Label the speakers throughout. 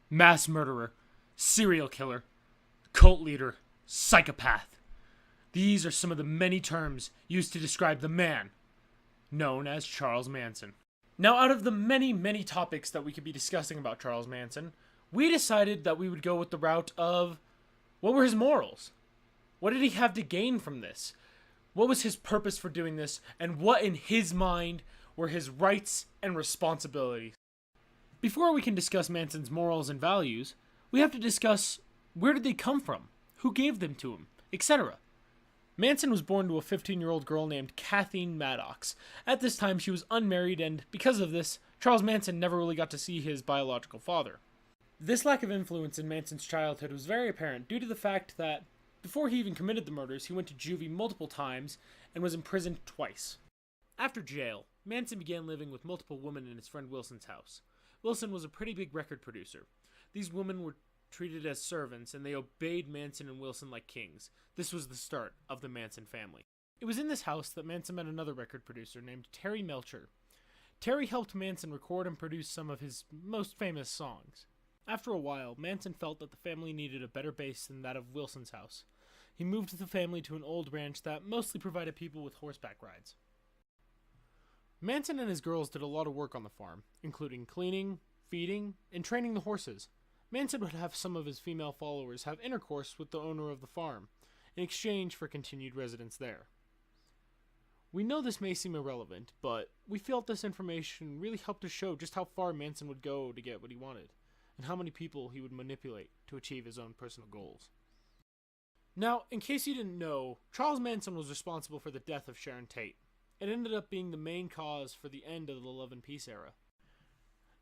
Speaker 1: mass murderer, serial killer, cult leader, psychopath. These are some of the many terms used to describe the man known as Charles Manson. Now, out of the many, many topics that we could be discussing about Charles Manson, we decided that we would go with the route of what were his morals? What did he have to gain from this? What was his purpose for doing this? And what, in his mind, were his rights and responsibilities? Before we can discuss Manson's morals and values, we have to discuss where did they come from, who gave them to him, etc. Manson was born to a 15-year-old girl named Kathleen Maddox. At this time, she was unmarried, and because of this, Charles Manson never really got to see his biological father. This lack of influence in Manson's childhood was very apparent due to the fact that before he even committed the murders, he went to juvie multiple times and was imprisoned twice. After jail, Manson began living with multiple women in his friend Wilson's house. Wilson was a pretty big record producer. These women were treated as servants, and they obeyed Manson and Wilson like kings. This was the start of the Manson family. It was in this house that Manson met another record producer named Terry Melcher. Terry helped Manson record and produce some of his most famous songs. After a while, Manson felt that the family needed a better base than that of Wilson's house. He moved the family to an old ranch that mostly provided people with horseback rides. Manson and his girls did a lot of work on the farm, including cleaning, feeding, and training the horses. Manson would have some of his female followers have intercourse with the owner of the farm, in exchange for continued residence there. We know this may seem irrelevant, but we felt this information really helped to show just how far Manson would go to get what he wanted, and how many people he would manipulate to achieve his own personal goals. Now, in case you didn't know, Charles Manson was responsible for the death of Sharon Tate. It ended up being the main cause for the end of the Love and Peace era.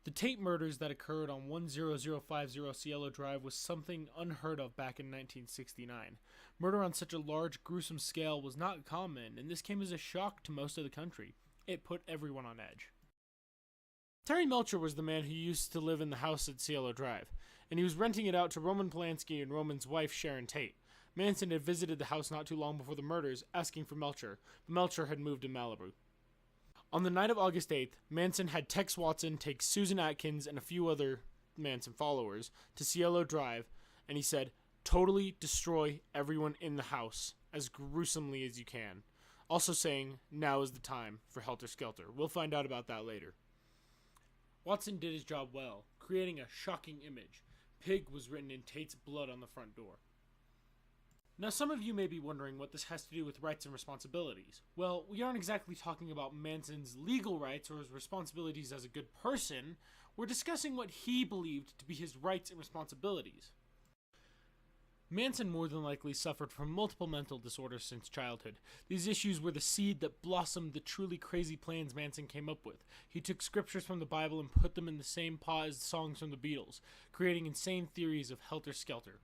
Speaker 1: The Tate murders that occurred on 10050 Cielo Drive was something unheard of back in 1969. Murder on such a large, gruesome scale was not common, and this came as a shock to most of the country. It put everyone on edge. Terry Melcher was the man who used to live in the house at Cielo Drive, and he was renting it out to Roman Polanski and Roman's wife Sharon Tate. Manson had visited the house not too long before the murders, asking for Melcher, but Melcher had moved to Malibu. On the night of August 8th, Manson had Tex Watson take Susan Atkins and a few other Manson followers to Cielo Drive, and he said, "Totally destroy everyone in the house, as gruesomely as you can." Also saying, "Now is the time for Helter Skelter." We'll find out about that later. Watson did his job well, creating a shocking image. Pig was written in Tate's blood on the front door. Now, some of you may be wondering what this has to do with rights and responsibilities. Well, we aren't exactly talking about Manson's legal rights or his responsibilities as a good person. We're discussing what he believed to be his rights and responsibilities. Manson more than likely suffered from multiple mental disorders since childhood. These issues were the seed that blossomed the truly crazy plans Manson came up with. He took scriptures from the Bible and put them in the same pot as songs from the Beatles, creating insane theories of Helter Skelter.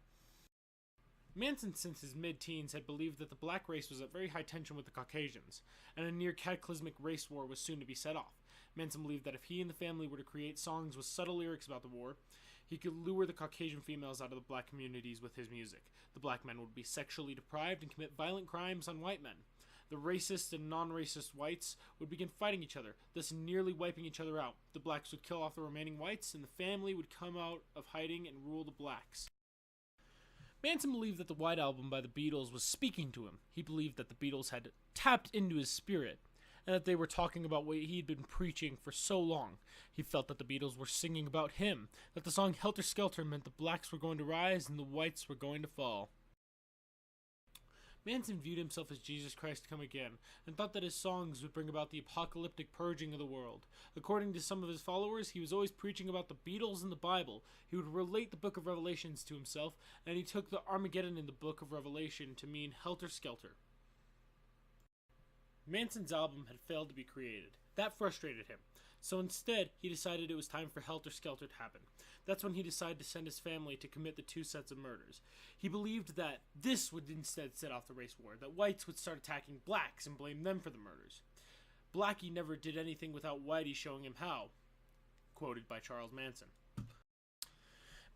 Speaker 1: Manson, since his mid-teens, had believed that the black race was at very high tension with the Caucasians, and a near cataclysmic race war was soon to be set off. Manson believed that if he and the family were to create songs with subtle lyrics about the war, he could lure the Caucasian females out of the black communities with his music. The black men would be sexually deprived and commit violent crimes on white men. The racist and non-racist whites would begin fighting each other, thus nearly wiping each other out. The blacks would kill off the remaining whites, and the family would come out of hiding and rule the blacks. Manson believed that the White Album by the Beatles was speaking to him. He believed that the Beatles had tapped into his spirit, and that they were talking about what he'd been preaching for so long. He felt that the Beatles were singing about him, that the song Helter Skelter meant the blacks were going to rise and the whites were going to fall. Manson viewed himself as Jesus Christ come again, and thought that his songs would bring about the apocalyptic purging of the world. According to some of his followers, he was always preaching about the Beatles and the Bible. He would relate the book of Revelations to himself, and he took the Armageddon in the book of Revelation to mean Helter Skelter. Manson's album had failed to be created. That frustrated him. So instead, he decided it was time for Helter Skelter to happen. That's when he decided to send his family to commit the 2 sets of murders. He believed that this would instead set off the race war, that whites would start attacking blacks and blame them for the murders. Blackie never did anything without Whitey showing him how. Quoted by Charles Manson.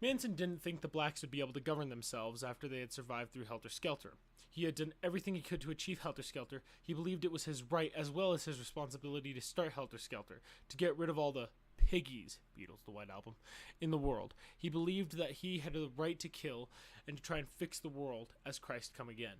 Speaker 1: Manson didn't think the blacks would be able to govern themselves after they had survived through Helter Skelter. He had done everything he could to achieve Helter Skelter. He believed it was his right as well as his responsibility to start Helter Skelter, to get rid of all the piggies, Beatles, the White Album, in the world. He believed that he had the right to kill and to try and fix the world as Christ come again.